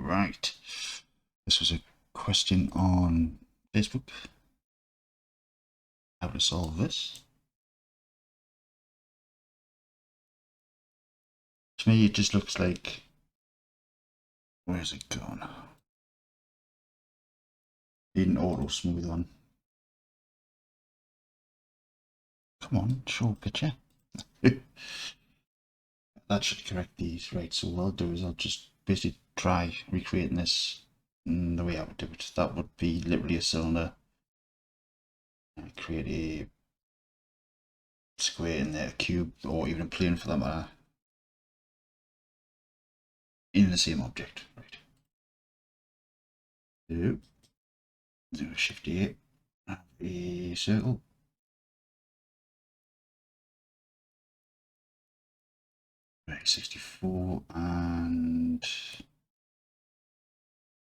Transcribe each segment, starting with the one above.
Right. This was a question on Facebook. How to solve this. To me, it just looks like... Where's it gone? Need an auto smooth on. Come on, show a picture. That should correct these. Right, so what I'll do is I'll just basically try recreating this the way I would do it. That would be literally a cylinder. Create a square in there, a cube, or even a plane for that matter, in the same object. Right. Do a Shift A, have a circle. Right, 64 and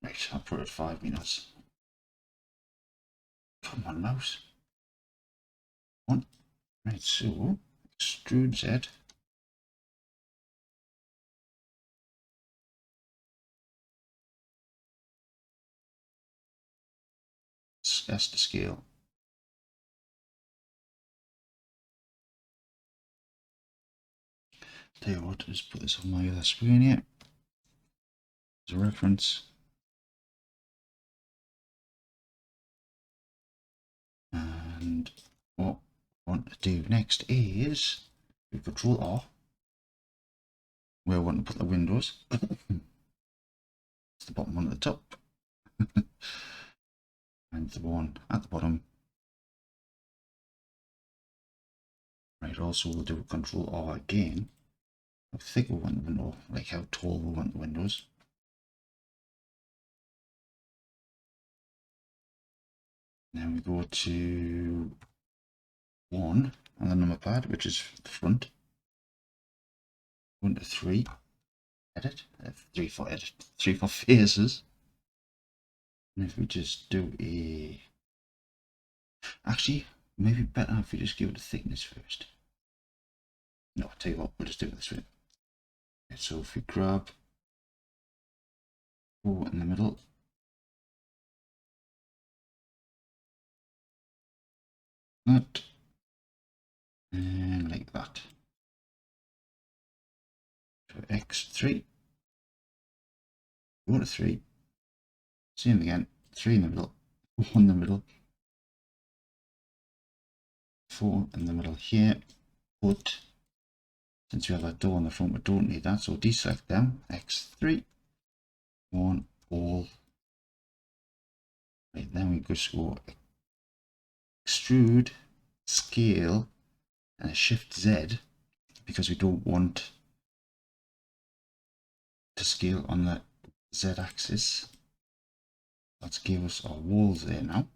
right, I'll put it at 5 meters. Come on, mouse. One. Right, so extrude Z. S to scale. Tell you what, just put this on my other screen here as a reference. And what I want to do next is do Control R, where I want to put the windows. It's the bottom one at the top, and the one at the bottom. Right, also we'll do Control R again. How thick we want the window, like how tall we want the windows. Then we go to 1 on the number pad, which is the front. 1 to 3, edit. 3 for edit. 3 for faces. And if we just do a... Actually, maybe better if we just give it a thickness first. No, I'll tell you what, we'll just do it this way. Okay, so if we grab 4 in the middle, that, and like that. So X3, go to 3, same again, 3 in the middle, 1 in the middle, 4 in the middle here, but since we have a door on the front, we don't need that, so deselect them, X3, 1, all. Right, then we just go extrude, scale, and a Shift Z, because we don't want to scale on the Z axis. Let's give us our walls there now.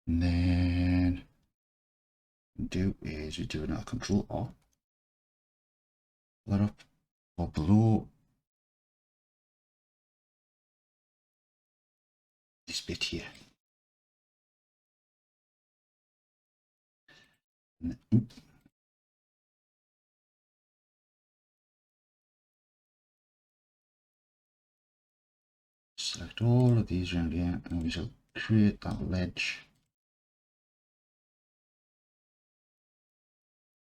And then do is we do another Control R. That up or below this bit here. And then, select all of these around here, and we shall create that ledge.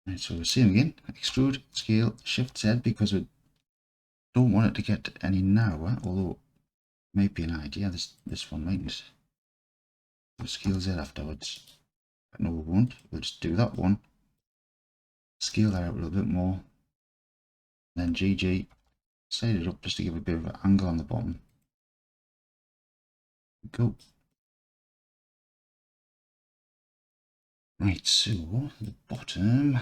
Right, so we're same again, extrude, scale, Shift Z, because we don't want it to get any narrower, although it might be an idea. This one might. We'll scale Z afterwards. But no, we won't. We'll just do that one. Scale that out a little bit more. Then GG, slide it up just to give a bit of an angle on the bottom. Go. Right, so the bottom,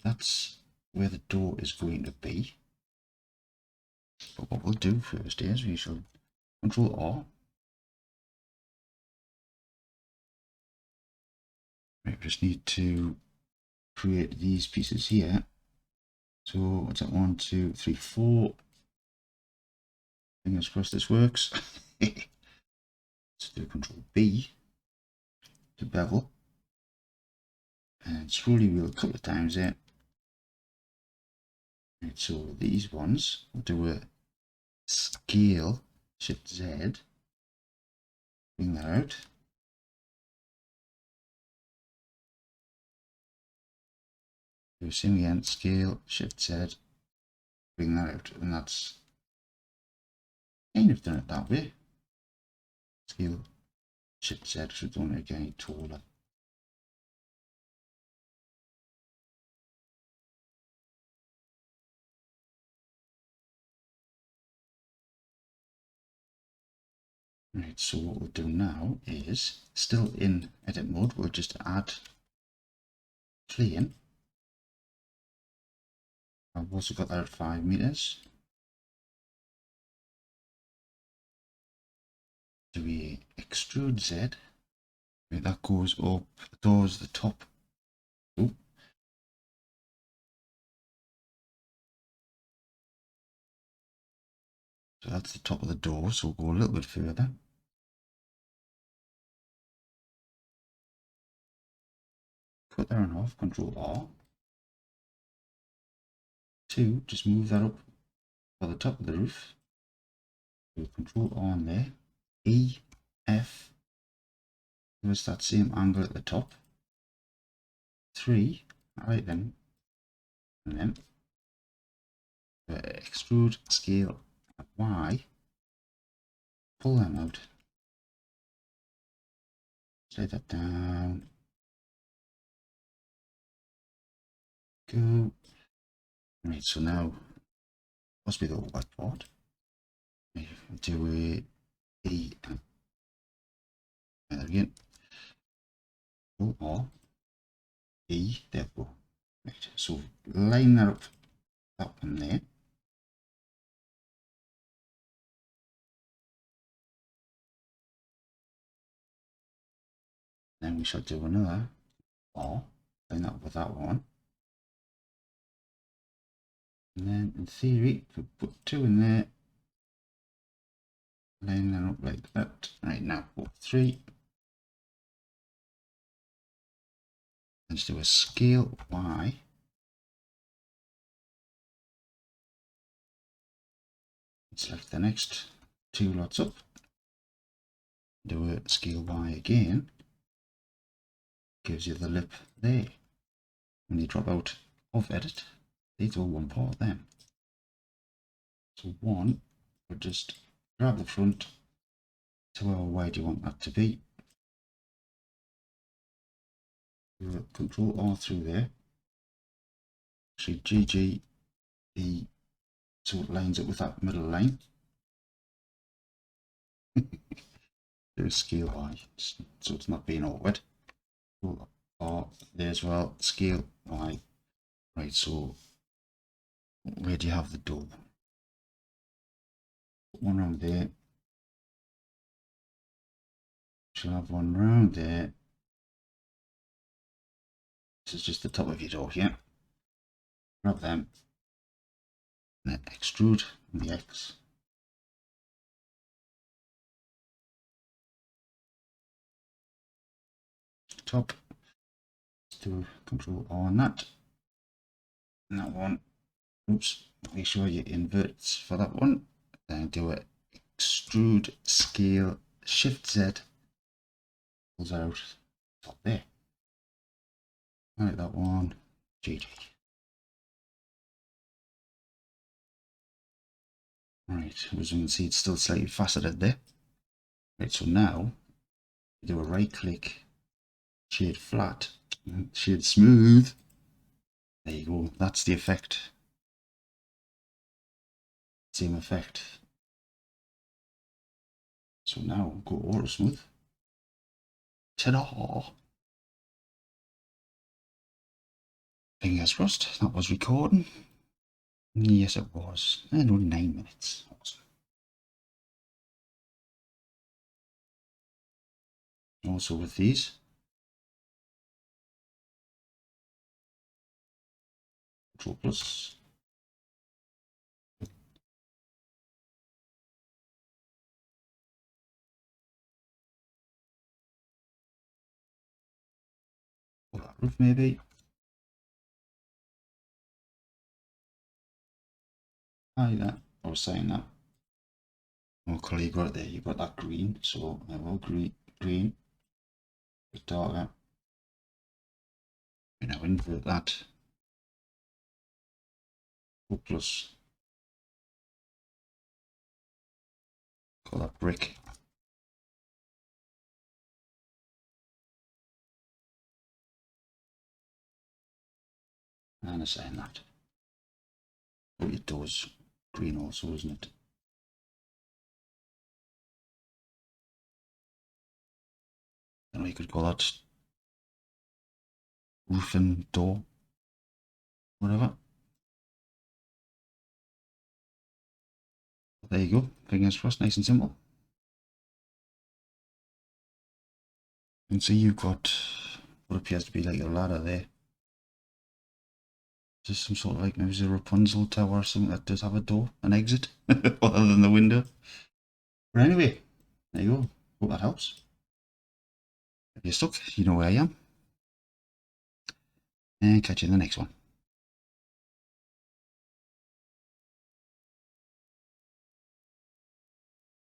that's where the door is going to be. But what we'll do first is we shall Control R. Right, we just need to create these pieces here. So what's that? 1, 2, 3, 4. Fingers crossed this works. Let's do Control B to bevel. And scroll the wheel a couple of times there. Right, so these ones, we'll do a scale, Shift Z, bring that out. Do the same again, scale, Shift Z, bring that out, and that's kind of done it that way. Scale, Shift Z, so don't make it any taller. Right, so what we'll do now is, still in edit mode, we'll just add plane. I've also got that at 5 meters. Do we extrude Z? Right, that goes up towards the top. Oh. So that's the top of the door, so we'll go a little bit further. Put that on off, Control R. 2, just move that up for the top of the roof. So Control R on there. E, F, give us that same angle at the top. 3, alright then. And then extrude, scale, Y. Pull them out. Slide that down. Go. Right, so now must be the white part. Do a E and again. Go R E, there we go. Right, so line that up, that one there. Then we shall do another R, line that up with that one. And then in theory, if we put 2 in there, line that up like that. Right, now put 3. Let's do a scale Y. Select the next 2 lots up. Do a scale Y again. Gives you the lip there. When you drop out of edit, these are all one part then. So 1, we'll just grab the front to how wide you want that to be. Control R through there. Actually GG E, so it lines up with that middle line. Do a scale Y, so it's not being awkward. Control R there as well, scale Y. Right, so where do you have the door? Put one around there. She'll have one round there. This is just the top of your door here. Grab them. And then extrude the X. Top. Let's do Control R on that. And that one. Oops. Make sure you invert for that one. Then do it. Extrude, scale, Shift Z. Pulls out. Top there. Like that one. GG. Right, as you can see, it's still slightly faceted there. Right, so now do a right click, shade flat, shade smooth. There you go. That's the effect. Same effect. So now go auto smooth. Ta-da! Fingers crossed that was recording. Yes, it was. And only 9 minutes. Awesome. Also with these, Control Plus. Pull that roof maybe. Hi there. I was saying that. What colour you got it there? You got that green, so I will green. It's darker. You know, invert that. Plus. Call that brick. And assign that. Oh, it does green also, isn't it? And we could call that roof and door, whatever. There you go. Fingers crossed, nice and simple. You can see you've got what appears to be like a ladder there. Just some sort of like maybe a Rapunzel tower or something that does have a door, an exit, other than the window. But anyway, there you go. Hope that helps. If you're stuck, you know where I am. And catch you in the next one.